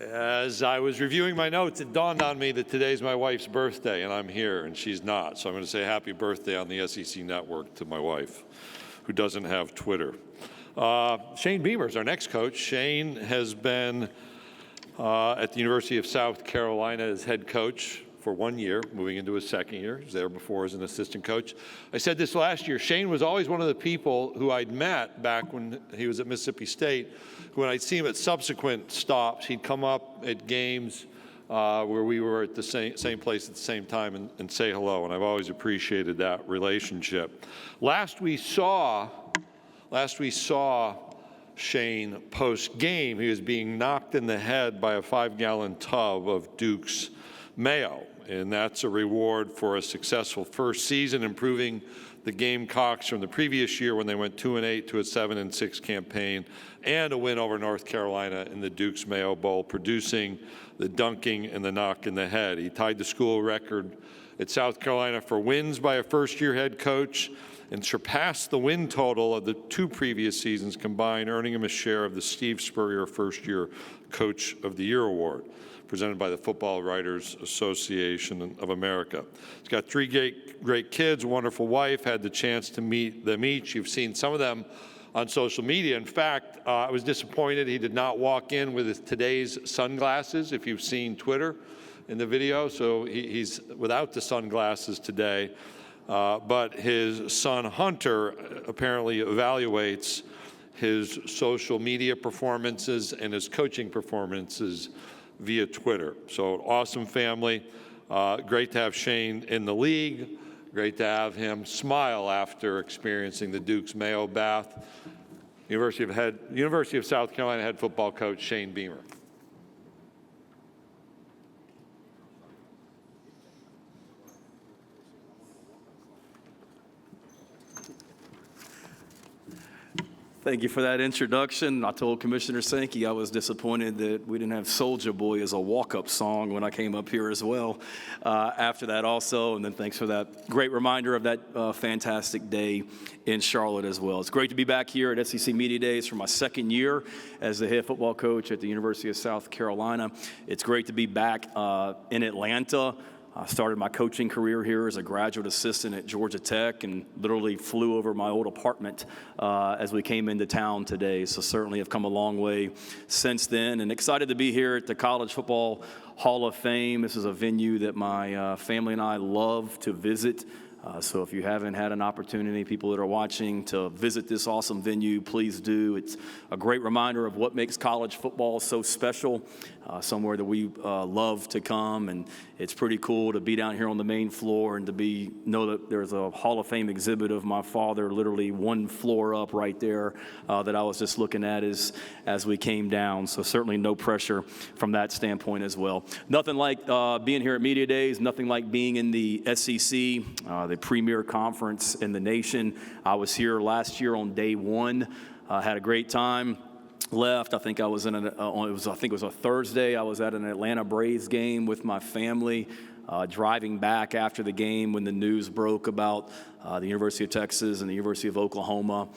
As I was reviewing my notes, it dawned on me that today's my wife's birthday, and I'm here, and she's not. So I'm going to say happy birthday on the SEC Network to my wife, who doesn't have Twitter. Shane Beamer is our next coach. Shane has been at the University of South Carolina as head coach for 1 year, moving into his second year. He was there before as an assistant coach. I said this last year. Shane was always one of the people who I'd met back when he was at Mississippi State. When I'd see him at subsequent stops, he'd come up at games where we were at the same place at the same time and say hello, and I've always appreciated that relationship. Last we saw Shane post-game. He was being knocked in the head by a 5-gallon tub of Duke's mayo, and that's a reward for a successful first season, improving the Gamecocks from the previous year when they went 2-8 to a 7-6 campaign, and a win over North Carolina in the Duke's Mayo Bowl, producing the dunking and the knock in the head. He tied the school record at South Carolina for wins by a first-year head coach and surpassed the win total of the 2 previous seasons combined, earning him a share of the Steve Spurrier First-Year Coach of the Year Award, presented by the Football Writers Association of America. He's got 3 great kids, a wonderful wife, had the chance to meet them each. You've seen some of them on social media. In fact, I was disappointed he did not walk in with his today's sunglasses, if you've seen Twitter in the video. So he's without the sunglasses today. But his son Hunter apparently evaluates his social media performances and his coaching performances via Twitter. So awesome family. Great to have Shane in the league. Great to have him smile after experiencing the Duke's Mayo bath. University of South Carolina head football coach Shane Beamer. Thank you for that introduction. I told Commissioner Sankey I was disappointed that we didn't have Soulja Boy as a walk-up song when I came up here as well after that also. And then thanks for that great reminder of that fantastic day in Charlotte as well. It's great to be back here at SEC Media Days for my second year as the head football coach at the University of South Carolina. It's great to be back in Atlanta. I started my coaching career here as a graduate assistant at Georgia Tech and literally flew over my old apartment as we came into town today. So certainly have come a long way since then, and excited to be here at the College Football Hall of Fame. This is a venue that my family and I love to visit. So if you haven't had an opportunity, people that are watching, to visit this awesome venue, please do. It's a great reminder of what makes college football so special, somewhere that we love to come, and it's pretty cool to be down here on the main floor and to know that there's a Hall of Fame exhibit of my father literally 1 floor up right there that I was just looking at as we came down. So certainly no pressure from that standpoint as well. Nothing like being here at Media Days, nothing like being in the SEC, the premier conference in the nation. I was here last year on day 1. Had a great time. Left. I think I was it was a Thursday. I was at an Atlanta Braves game with my family. Driving back after the game when the news broke about the University of Texas and the University of Oklahoma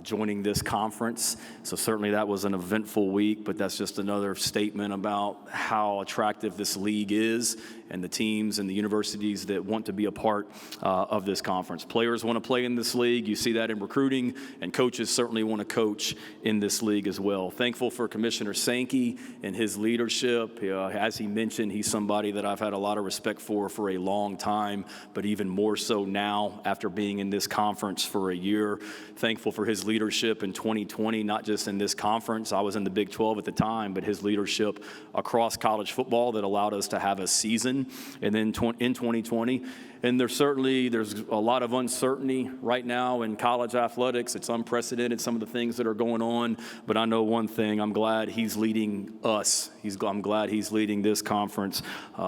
joining this conference. So certainly that was an eventful week, but that's just another statement about how attractive this league is and the teams and the universities that want to be a part of this conference. Players want to play in this league. You see that in recruiting, and coaches certainly want to coach in this league as well. Thankful for Commissioner Sankey and his leadership. As he mentioned, he's somebody that I've had a lot of respect for a long time, but even more so now after being in this conference for a year. Thankful for his leadership in 2020, not just in this conference. I was in the Big 12 at the time, but his leadership across college football that allowed us to have a season. And then in 2020, and there's a lot of uncertainty right now in college athletics. It's unprecedented, some of the things that are going on. But I know one thing, I'm glad he's leading us. I'm glad he's leading this conference.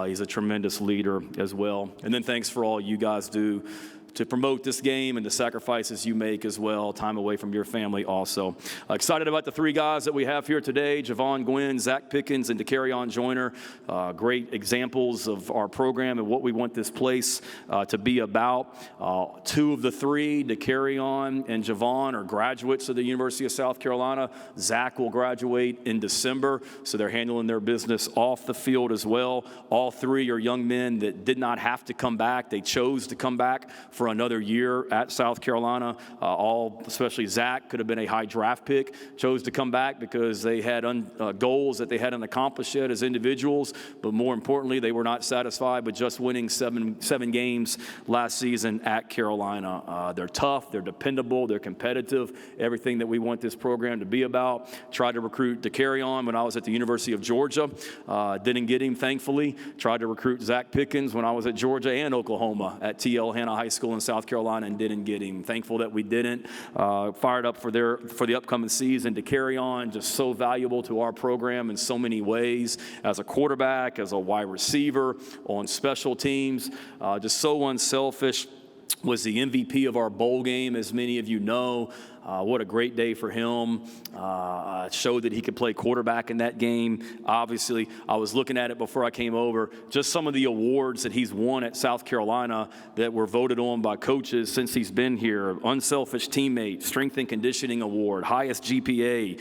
He's a tremendous leader as well. And then thanks for all you guys do promote this game and the sacrifices you make as well, time away from your family also. Excited about the three guys that we have here today, Javon Gwynn, Zach Pickens, and DeCarrion Joyner. Great examples of our program and what we want this place to be about. Two of the three, DeCarrion and Javon, are graduates of the University of South Carolina. Zach will graduate in December, so they're handling their business off the field as well. All three are young men that did not have to come back. They chose to come back for another year at South Carolina. Especially Zach, could have been a high draft pick, chose to come back because they had goals that they hadn't accomplished yet as individuals, but more importantly, they were not satisfied with just winning seven games last season at Carolina. They're tough, they're dependable, they're competitive, everything that we want this program to be about. Tried to recruit DeCarrion when I was at the University of Georgia. Didn't get him, thankfully. Tried to recruit Zach Pickens when I was at Georgia and Oklahoma at T.L. Hanna High School in South Carolina, and didn't get him. Thankful that we didn't. Fired up for the upcoming season. DeCarrion, just so valuable to our program in so many ways, as a quarterback, as a wide receiver, on special teams, just so unselfish. Was the MVP of our bowl game, as many of you know. What a great day for him. Showed that he could play quarterback in that game. Obviously, I was looking at it before I came over. Just some of the awards that he's won at South Carolina that were voted on by coaches since he's been here. Unselfish teammate, Strength and Conditioning Award, highest GPA,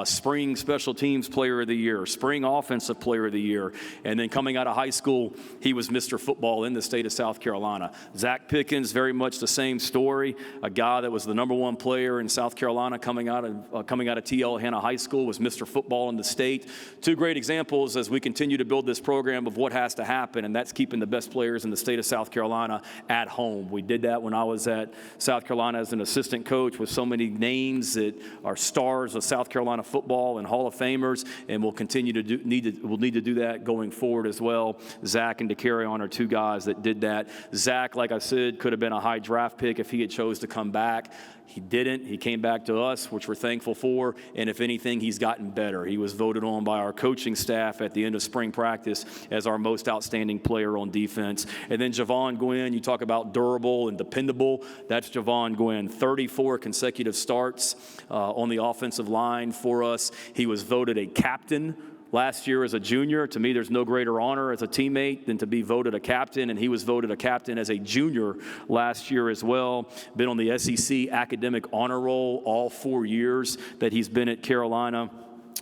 Spring Special Teams Player of the Year, Spring Offensive Player of the Year. And then coming out of high school, he was Mr. Football in the state of South Carolina. Zach Pickens, very much the same story. A guy that was the #1 player in South Carolina coming out of T.L. Hanna High School, was Mr. Football in the state. Two great examples as we continue to build this program of what has to happen, and that's keeping the best players in the state of South Carolina at home. We did that when I was at South Carolina as an assistant coach, with so many names that are stars of South Carolina football and Hall of Famers, and we'll continue to need to do that going forward as well. Zach and DeCarrion are two guys that did that. Zach, like I said, could have been a high draft pick if he had chose to come back. He didn't. He came back to us, which we're thankful for, and if anything, he's gotten better. He was voted on by our coaching staff at the end of spring practice as our most outstanding player on defense. And then Javon Gwynn, you talk about durable and dependable. That's Javon Gwynn, 34 consecutive starts on the offensive line for us. He was voted a captain last year as a junior. To me, there's no greater honor as a teammate than to be voted a captain, and he was voted a captain as a junior last year as well. Been on the SEC Academic Honor Roll all 4 years that he's been at Carolina.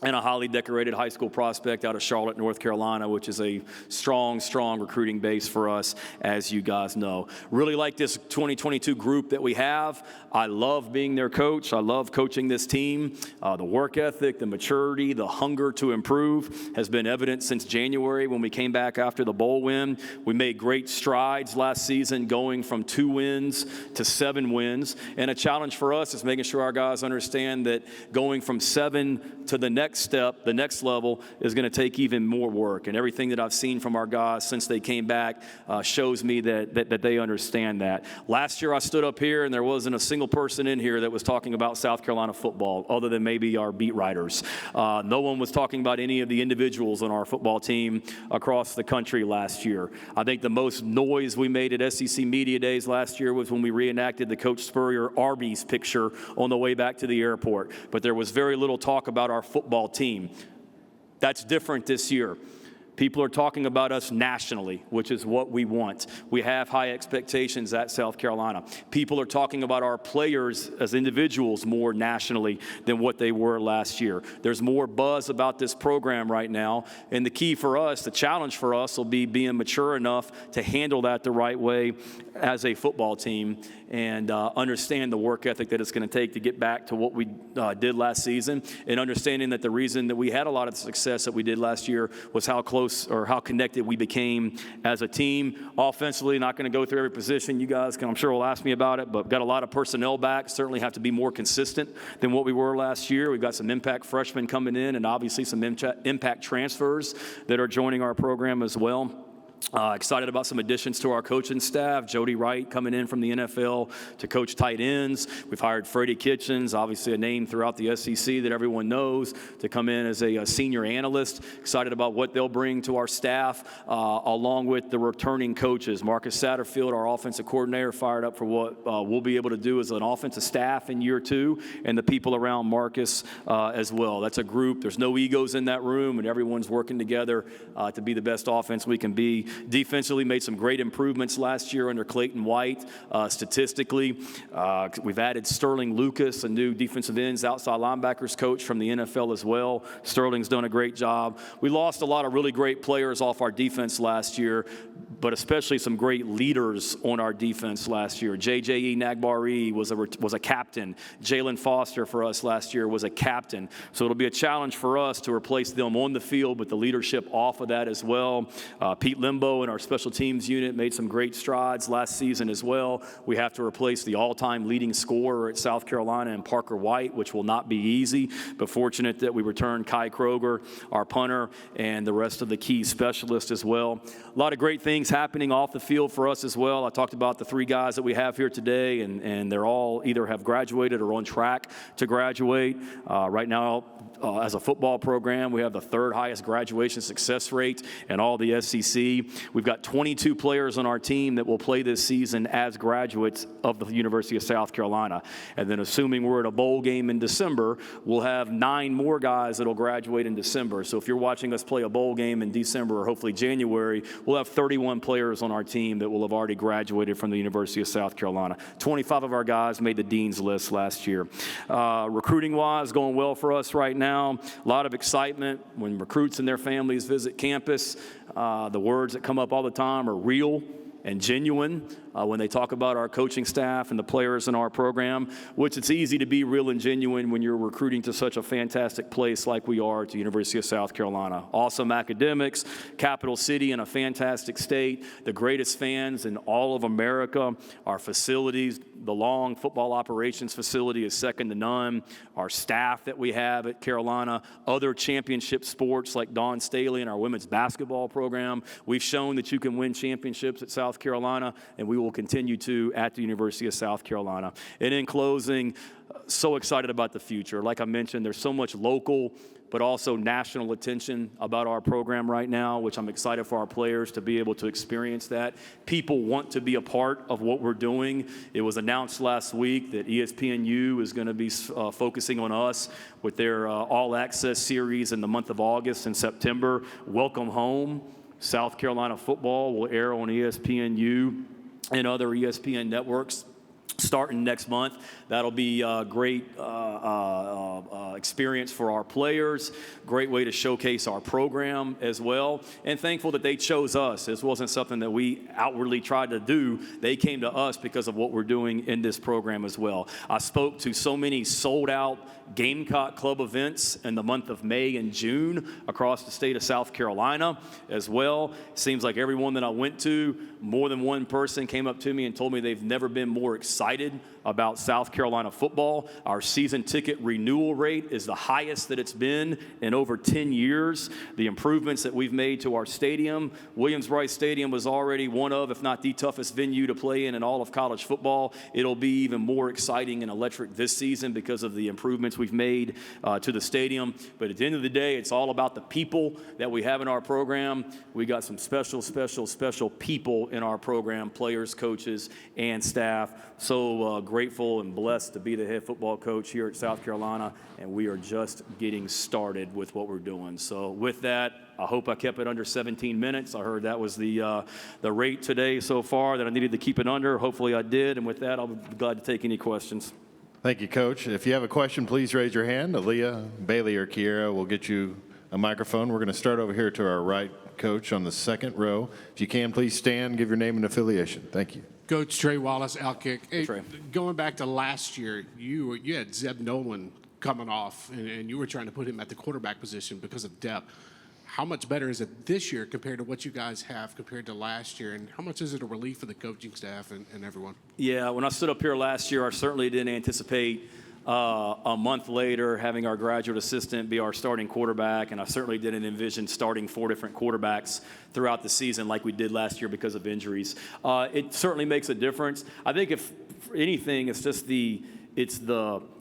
And a highly decorated high school prospect out of Charlotte, North Carolina, which is a strong, strong recruiting base for us, as you guys know. Really like this 2022 group that we have. I love being their coach. I love coaching this team. The work ethic, the maturity, the hunger to improve has been evident since January when we came back after the bowl win. We made great strides last season, going from 2 wins to 7 wins. And a challenge for us is making sure our guys understand that going from 7 to the next step, the next level, is going to take even more work. And everything that I've seen from our guys since they came back shows me that they understand that. Last year I stood up here and there wasn't a single person in here that was talking about South Carolina football other than maybe our beat writers. No one was talking about any of the individuals on our football team across the country last year. I think the most noise we made at SEC Media Days last year was when we reenacted the Coach Spurrier Arby's picture on the way back to the airport. But there was very little talk about our football team. That's different this year. People are talking about us nationally, which is what we want. We have high expectations at South Carolina. People are talking about our players as individuals more nationally than what they were last year. There's more buzz about this program right now, and the key for us, the challenge for us, will be being mature enough to handle that the right way as a football team and understand the work ethic that it's going to take to get back to what we did last season, and understanding that the reason that we had a lot of success that we did last year was how close or how connected we became as a team. Offensively, not going to go through every position. You guys I'm sure will ask me about it, but got a lot of personnel back. Certainly have to be more consistent than what we were last year. We've got some impact freshmen coming in, and obviously some impact transfers that are joining our program as well. Excited about some additions to our coaching staff. Jody Wright coming in from the NFL to coach tight ends. We've hired Freddie Kitchens, obviously a name throughout the SEC that everyone knows, to come in as a senior analyst. Excited about what they'll bring to our staff, along with the returning coaches. Marcus Satterfield, our offensive coordinator, fired up for what we'll be able to do as an offensive staff in year 2, and the people around Marcus as well. That's a group. There's no egos in that room, and everyone's working together to be the best offense we can be. Defensively, made some great improvements last year under Clayton White. Statistically, we've added Sterling Lucas, a new defensive ends outside linebackers coach from the NFL as well. Sterling's done a great job. We lost a lot of really great players off our defense last year, but especially some great leaders on our defense last year. J.J.E. Nagbari was a captain. Jalen Foster for us last year was a captain. So it'll be a challenge for us to replace them on the field with the leadership off of that as well. Pete Limbo in our special teams unit made some great strides last season as well. We have to replace the all-time leading scorer at South Carolina and Parker White, which will not be easy, but fortunate that we returned Kai Kroger, our punter, and the rest of the key specialists as well. A lot of great things happening off the field for us as well. I talked about the 3 guys that we have here today, and they're all either have graduated or on track to graduate. Right now, as a football program, we have the 3rd highest graduation success rate in all the SEC. We've got 22 players on our team that will play this season as graduates of the University of South Carolina. And then assuming we're at a bowl game in December, we'll have 9 more guys that will graduate in December. So if you're watching us play a bowl game in December or hopefully January, we'll have 31 players on our team that will have already graduated from the University of South Carolina. 25 of our guys made the dean's list last year. Recruiting-wise, going well for us right now. A lot of excitement when recruits and their families visit campus. The words that come up all the time are real and genuine when they talk about our coaching staff and the players in our program, which it's easy to be real and genuine when you're recruiting to such a fantastic place like we are at the University of South Carolina. Awesome academics, capital city in a fantastic state, the greatest fans in all of America. Our facilities, the Long football operations facility is second to none. Our staff that we have at Carolina, other championship sports like Dawn Staley and our women's basketball program. We've shown that you can win championships at South Carolina, and we will continue to at the University of South Carolina. And in closing, so excited about the future. Like I mentioned, there's so much local but also national attention about our program right now, which I'm excited for our players to be able to experience that. People want to be a part of what we're doing. It was announced last week that ESPNU is going to be focusing on us with their All Access series in the month of August and September. Welcome home. South Carolina football will air on ESPNU and other ESPN networks starting next month. That'll be a great experience for our players, great way to showcase our program as well, and thankful that they chose us. This wasn't something that we outwardly tried to do. They came to us because of what we're doing in this program as well. I spoke to so many sold-out Gamecock Club events in the month of May and June across the state of South Carolina as well. Seems like everyone that I went to, more than one person came up to me and told me they've never been more excited about South Carolina football. Our season ticket renewal rate is the highest that it's been in over 10 years. The improvements that we've made to our stadium, Williams-Brice Stadium was already one of, if not the toughest venue to play in all of college football. It'll be even more exciting and electric this season because of the improvements we've made to the stadium. But at the end of the day, it's all about the people that we have in our program. We got some special people in our program, players, coaches, and staff. So grateful and blessed to be the head football coach here at South Carolina, and we are just getting started with what we're doing. So with that, I hope I kept it under 17 minutes. I heard that was the rate today so far that I needed to keep it under. Hopefully I did, and with that, I'll be glad to take any questions. Thank you, Coach. If you have a question, please raise your hand. Aaliyah, Bailey, or Kiera will get you a microphone. We're going to start over here to our right, Coach, on the second row. If you can, please stand, give your name and affiliation. Thank you. Coach Trey Wallace, Outkick. Hey, Trey. Going back to last year, you had Zeb Nolan coming off, and you were trying to put him at the quarterback position because of depth. How much better is it this year compared to what you guys have compared to last year, and how much is it a relief for the coaching staff and everyone? Yeah, when I stood up here last year, I certainly didn't anticipate a month later, having our graduate assistant be our starting quarterback, and I certainly didn't envision starting 4 different quarterbacks throughout the season like we did last year because of injuries. It certainly makes a difference. I think if anything, it's just the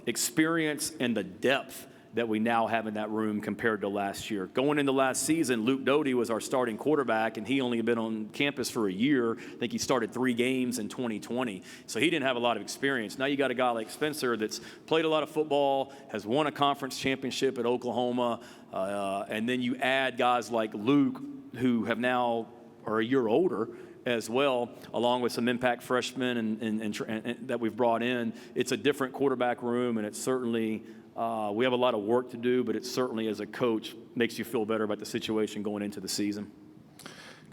experience and the depth that we now have in that room compared to last year. Going into last season, Luke Doty was our starting quarterback, and he only had been on campus for a year. I think he started 3 games in 2020, so he didn't have a lot of experience. Now you got a guy like Spencer that's played a lot of football, has won a conference championship at Oklahoma, and then you add guys like Luke, who have now are a year older as well, along with some impact freshmen and that we've brought in. It's a different quarterback room, and it's certainly we have a lot of work to do, but it certainly, as a coach, makes you feel better about the situation going into the season.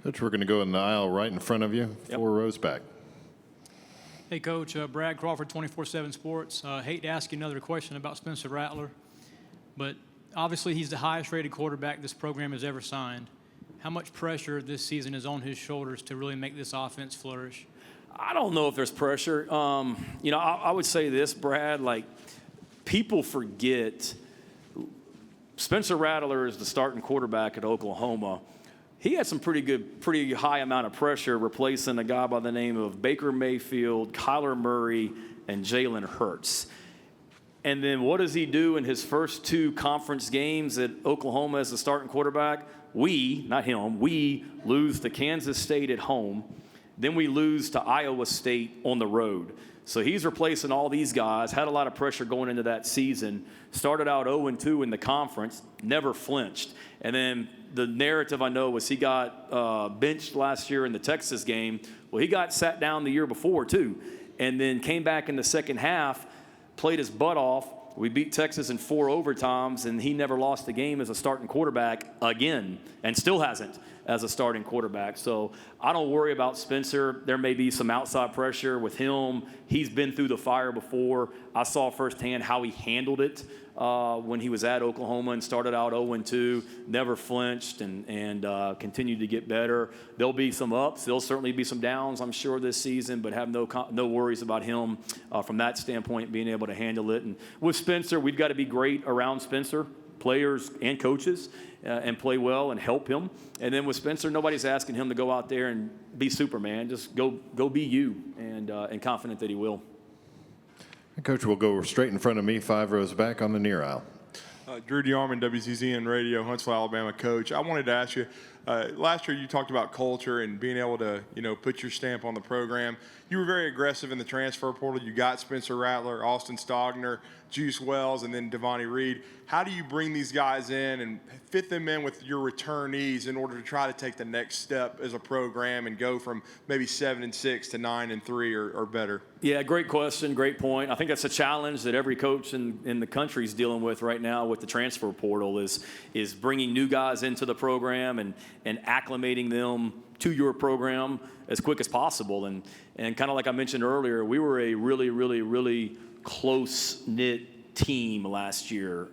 Coach, we're going to go in the aisle right in front of you, 4 rows back. Hey, Coach. Brad Crawford, 24/7 Sports. Hate to ask you another question about Spencer Rattler, but obviously he's the highest-rated quarterback this program has ever signed. How much pressure this season is on his shoulders to really make this offense flourish? I don't know if there's pressure. I would say this, Brad, people forget Spencer Rattler is the starting quarterback at Oklahoma. He had some pretty high amount of pressure replacing a guy by the name of Baker Mayfield, Kyler Murray, and Jalen Hurts. And then what does he do in his first 2 conference games at Oklahoma as the starting quarterback? We, not him, we lose to Kansas State at home. Then we lose to Iowa State on the road. So he's replacing all these guys, had a lot of pressure going into that season, started out 0-2 in the conference, never flinched. And then the narrative I know was he got benched last year in the Texas game. Well, he got sat down the year before too, and then came back in the second half, played his butt off. We beat Texas in 4 overtimes, and he never lost a game as a starting quarterback again, and still hasn't as a starting quarterback. So I don't worry about Spencer. There may be some outside pressure with him. He's been through the fire before. I saw firsthand how he handled it when he was at Oklahoma and started out 0-2, never flinched, and continued to get better. There'll be some ups. There'll certainly be some downs, I'm sure, this season, but have no worries about him from that standpoint, being able to handle it. And with Spencer, we've got to be great around Spencer, players and coaches, and play well and help him. And then with Spencer, nobody's asking him to go out there and be Superman. Just go be you, and confident that he will. Coach, we'll go straight in front of me, 5 rows back on the near aisle. Drew DeArmond, WCZN Radio, Huntsville, Alabama. Coach, I wanted to ask you, last year you talked about culture and being able to, put your stamp on the program. You were very aggressive in the transfer portal. You got Spencer Rattler, Austin Stogner, Juice Wells, and then Devontae Reed. How do you bring these guys in and fit them in with your returnees in order to try to take the next step as a program and go from maybe 7-6 to 9-3 or better? Yeah, great question, great point. I think that's a challenge that every coach in the country is dealing with right now with the transfer portal is bringing new guys into the program and acclimating them to your program as quick as possible. And kind of like I mentioned earlier, we were a really, really, really close-knit team last year.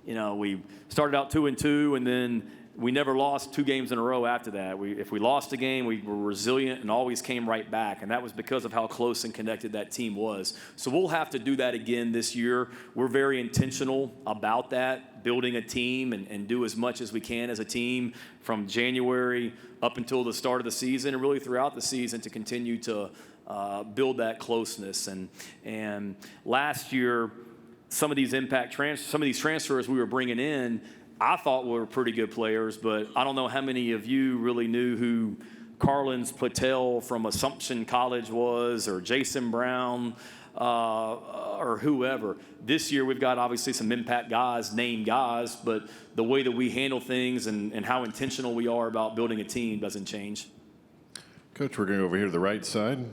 We started out 2-2, and then we never lost 2 games in a row after that. If we lost a game, we were resilient and always came right back, and that was because of how close and connected that team was. So we'll have to do that again this year. We're very intentional about that, building a team and do as much as we can as a team from January up until the start of the season and really throughout the season to continue to build that closeness. And last year, some of these transfers we were bringing in, I thought were pretty good players, but I don't know how many of you really knew who Carlins Patel from Assumption College was, or Jason Brown, or whoever. This year we've got obviously some impact guys, named guys, but the way that we handle things and how intentional we are about building a team doesn't change. Coach, we're going to go over here to the right side.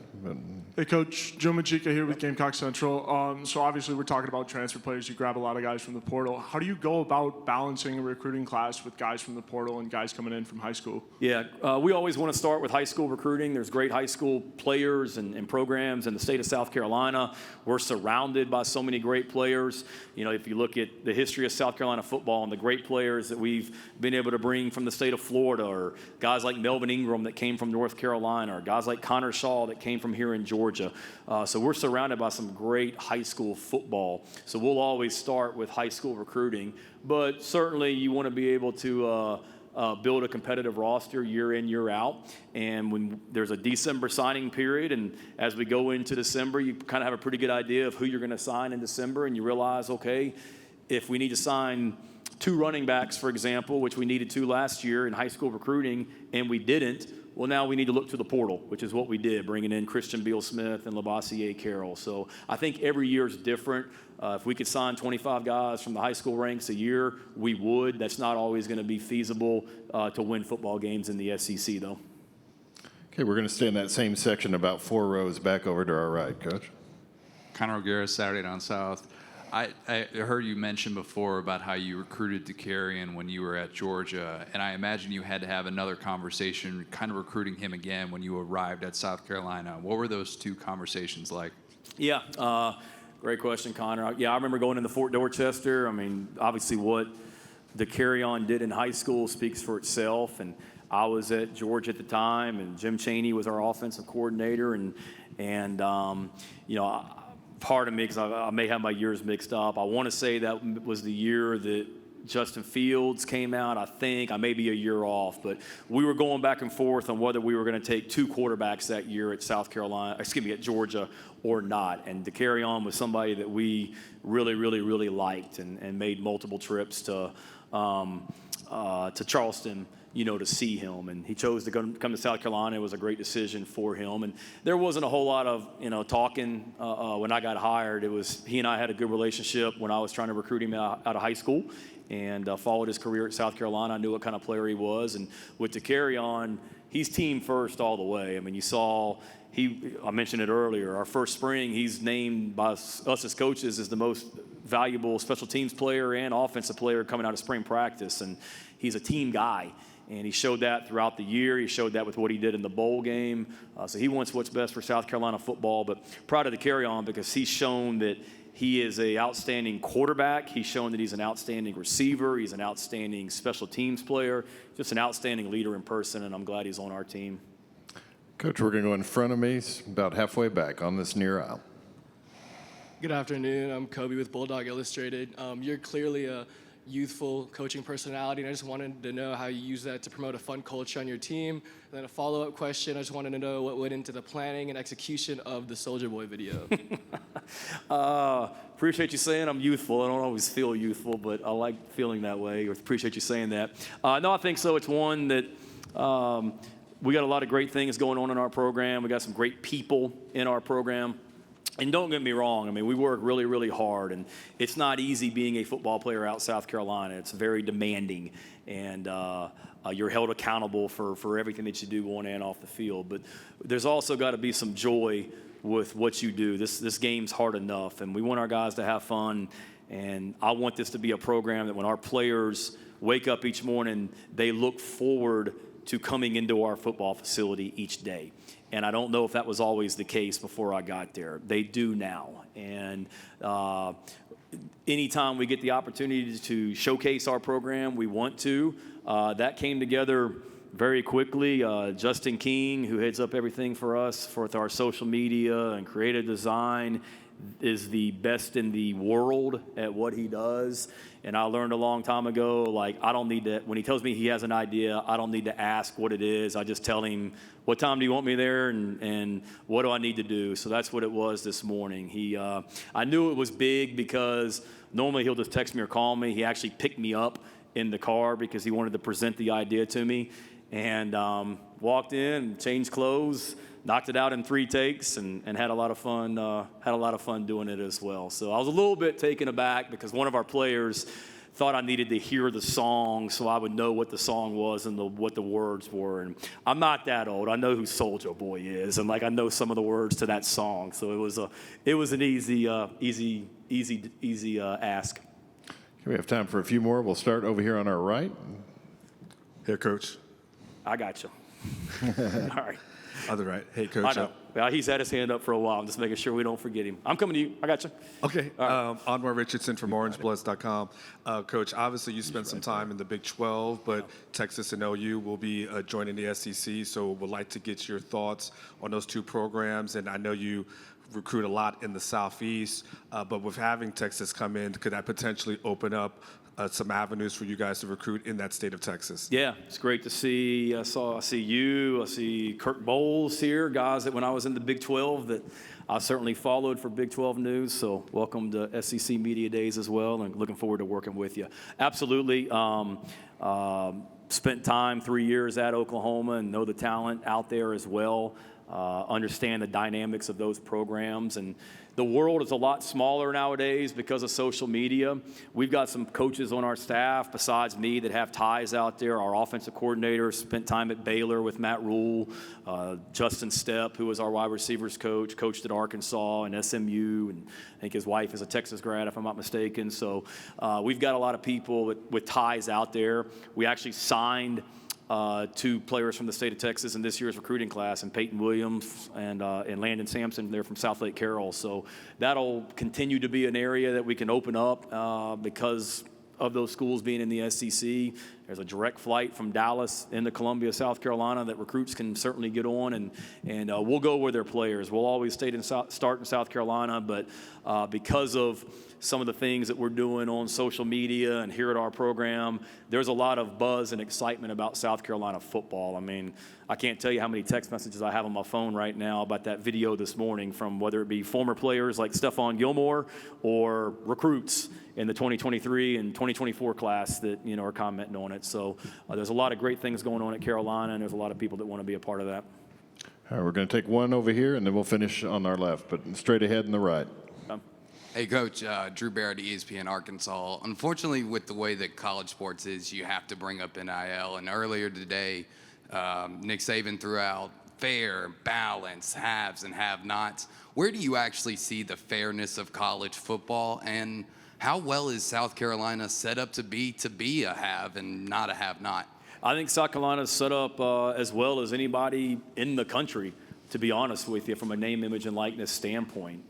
Hey, Coach. Joe Majika here with Gamecock Central. So obviously we're talking about transfer players. You grab a lot of guys from the portal. How do you go about balancing a recruiting class with guys from the portal and guys coming in from high school? Yeah, we always want to start with high school recruiting. There's great high school players and programs in the state of South Carolina. We're surrounded by so many great players. If you look at the history of South Carolina football and the great players that we've been able to bring from the state of Florida, or guys like Melvin Ingram that came from North Carolina, Carolina, or guys like Connor Shaw that came from here in Georgia. So we're surrounded by some great high school football. So we'll always start with high school recruiting, but certainly you want to be able to build a competitive roster year in, year out. And when there's a December signing period, and as we go into December, you kind of have a pretty good idea of who you're going to sign in December, and you realize, okay, if we need to sign 2 running backs, for example, which we needed to last year in high school recruiting, and we didn't, well, now we need to look to the portal, which is what we did, bringing in Christian Beal-Smith and Labassiere Carroll. So I think every year is different. If we could sign 25 guys from the high school ranks a year, we would. That's not always going to be feasible to win football games in the SEC, though. Okay, we're going to stay in that same section about 4 rows back over to our right, Coach. Connor O'Gara, Saturday Down South. I heard you mention before about how you recruited DeCarrion when you were at Georgia, and I imagine you had to have another conversation kind of recruiting him again when you arrived at South Carolina. What were those 2 conversations like? Yeah, great question, Connor. Yeah, I remember going into Fort Dorchester. I mean, obviously what DeCarrion did in high school speaks for itself, and I was at Georgia at the time, and Jim Chaney was our offensive coordinator, and you know, part of me, because I may have my years mixed up, I want to say that was the year that Justin Fields came out, I think. I may be a year off, but we were going back and forth on whether we were going to take 2 quarterbacks that year at at Georgia or not. And DeCarrion was somebody that we really, really, really liked, and made multiple trips to Charleston, you know, to see him. And he chose to come to South Carolina. It was a great decision for him. And there wasn't a whole lot of, you know, talking when I got hired. It was, he and I had a good relationship when I was trying to recruit him out of high school, and followed his career at South Carolina. I knew what kind of player he was. And with DeCarrion, he's team first all the way. I mean, you saw, I mentioned it earlier, our first spring, he's named by us as coaches as the most valuable special teams player and offensive player coming out of spring practice. And he's a team guy. And he showed that throughout the year. He showed that with what he did in the bowl game. So he wants what's best for South Carolina football. But proud of DeCarrion because he's shown that he is an outstanding quarterback. He's shown that he's an outstanding receiver. He's an outstanding special teams player. Just an outstanding leader in person, and I'm glad he's on our team. Coach, we're going to go in front of me, about halfway back on this near aisle. Good afternoon. I'm Kobe with Bulldog Illustrated. You're clearly a youthful coaching personality, and I just wanted to know how you use that to promote a fun culture on your team. And then a follow-up question, I just wanted to know what went into the planning and execution of the Soulja Boy video. Appreciate you saying I'm youthful. I don't always feel youthful, but I like feeling that way. Appreciate you saying that. No, I think so. It's one that we got a lot of great things going on in our program. We got some great people in our program. And don't get me wrong, I mean, we work really, really hard, and it's not easy being a football player out South Carolina. It's very demanding, and you're held accountable for everything that you do on and off the field. But there's also got to be some joy with what you do. This game's hard enough, and we want our guys to have fun, and I want this to be a program that when our players wake up each morning, they look forward to coming into our football facility each day. And I don't know if that was always the case before I got there. They do now. And anytime we get the opportunity to showcase our program, we want to. That came together very quickly. Justin King, who heads up everything for us with our social media and creative design, is the best in the world at what he does. And I learned a long time ago, like, I don't need to, when he tells me he has an idea, I don't need to ask what it is. I just tell him, what time do you want me there, and what do I need to do? So that's what it was this morning. I knew it was big because normally he'll just text me or call me. He actually picked me up in the car because he wanted to present the idea to me. And walked in, changed clothes, knocked it out in 3 takes, and had a lot of fun. Had a lot of fun doing it as well. So I was a little bit taken aback because one of our players thought I needed to hear the song so I would know what the song was and what the words were. And I'm not that old. I know who Soulja Boy is, and like I know some of the words to that song. So it was an easy ask. Okay, we have time for a few more. We'll start over here on our right. Here, Coach. I got you. All right. Other right. Hey, I Coach. know. Well, he's had his hand up for a while. I'm just making sure we don't forget him. I'm coming to you. I got you. Okay. Anwar Richardson from OrangeBloods.com. Coach, obviously you spent some time in the Big 12, but Texas and OU will be joining the SEC, so would like to get your thoughts on those two programs. And I know you recruit a lot in the Southeast, but with having Texas come in, could that potentially open up some avenues for you guys to recruit in that state of Texas? Yeah, it's great to see. I see you. I see Kirk Bowles here, guys that when I was in the Big 12 that I certainly followed for Big 12 news. So welcome to SEC Media Days as well, and looking forward to working with you. Absolutely. Spent time 3 years at Oklahoma and know the talent out there as well. Understand the dynamics of those programs. And the world is a lot smaller nowadays because of social media. We've got some coaches on our staff besides me that have ties out there. Our offensive coordinator spent time at Baylor with Matt Rule. Justin Stepp, who was our wide receivers coach, coached at Arkansas and SMU, and I think his wife is a Texas grad, if I'm not mistaken. So we've got a lot of people with ties out there. We actually signed 2 players from the state of Texas in this year's recruiting class, and Peyton Williams and Landon Sampson. They're from South Lake Carroll. So that'll continue to be an area that we can open up because of those schools being in the SEC. There's a direct flight from Dallas into Columbia, South Carolina that recruits can certainly get on, and we'll go where they're players. We'll always start in South Carolina, but because of some of the things that we're doing on social media and here at our program, there's a lot of buzz and excitement about South Carolina football. I mean, I can't tell you how many text messages I have on my phone right now about that video this morning from whether it be former players like Stephon Gilmore or recruits in the 2023 and 2024 class that, are commenting on it. So there's a lot of great things going on at Carolina, and there's a lot of people that want to be a part of that. All right, we're going to take one over here, and then we'll finish on our left, but straight ahead and the right. Hey, Coach, Drew Barrett, ESPN Arkansas. Unfortunately, with the way that college sports is, you have to bring up NIL. And earlier today, Nick Saban threw out fair, balance, haves and have-nots. Where do you actually see the fairness of college football, and how well is South Carolina set up to be a have and not a have-not? I think South Carolina's set up as well as anybody in the country, to be honest with you, from a name, image, and likeness standpoint.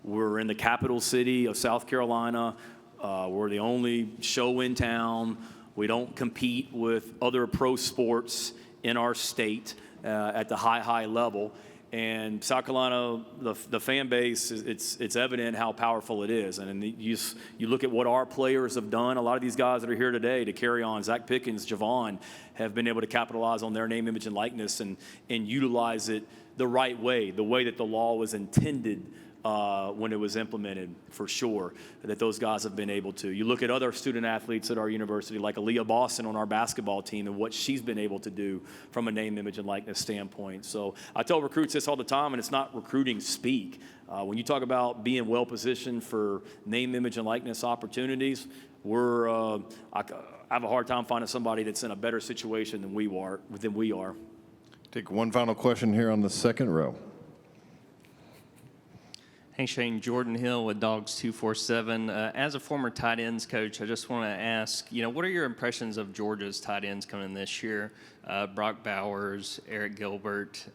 We're in the capital city of South Carolina. We're the only show in town. We don't compete with other pro sports in our state at the high level. And South Carolina, the fan base, it's evident how powerful it is. And you look at what our players have done. A lot of these guys that are here today to carry on, Zach Pickens, Javon, have been able to capitalize on their name, image, and likeness and utilize it the right way, the way that the law was intended when it was implemented, for sure, that those guys have been able to. You look at other student athletes at our university, like Aaliyah Boston on our basketball team, and what she's been able to do from a name, image, and likeness standpoint. So I tell recruits this all the time, and it's not recruiting speak. When you talk about being well-positioned for name, image, and likeness opportunities, I have a hard time finding somebody that's in a better situation than we are. Take one final question here on the second row. Hey, Shane, Jordan Hill with Dogs 247. As a former tight ends coach, I just want to ask, what are your impressions of Georgia's tight ends coming in this year? Brock Bowers, Eric Gilbert,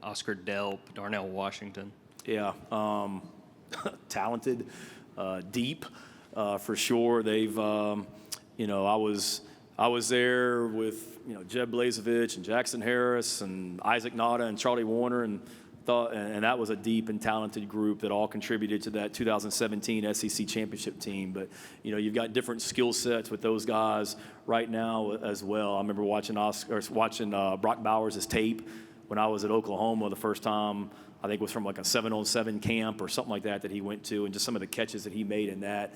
Oscar Delp, Darnell Washington. Yeah, talented, deep, for sure. They've, I was there with, Jeb Blazevich and Jackson Harris and Isaac Nada and Charlie Warner, and that was a deep and talented group that all contributed to that 2017 SEC championship team. But, you've got different skill sets with those guys right now as well. I remember watching Brock Bowers' tape when I was at Oklahoma the first time. I think it was from like a 7-on-7 camp or something like that he went to, and just some of the catches that he made in that.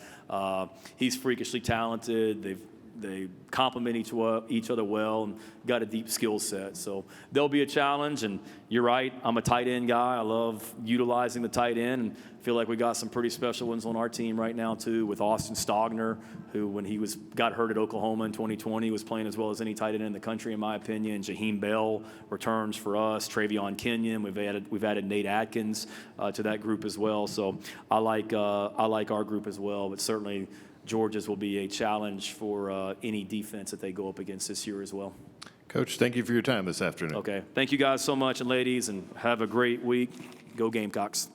He's freakishly talented. They complement each other well and got a deep skill set. So there'll be a challenge, and you're right, I'm a tight end guy. I love utilizing the tight end, and feel like we got some pretty special ones on our team right now too, with Austin Stogner, who when he got hurt at Oklahoma in 2020 was playing as well as any tight end in the country in my opinion. Jaheim Bell returns for us. Travion Kenyon, we've added Nate Atkins to that group as well. So I like our group as well, but certainly Georgia's will be a challenge for any defense that they go up against this year as well. Coach, thank you for your time this afternoon. Okay. Thank you guys so much, and ladies, and have a great week. Go Gamecocks.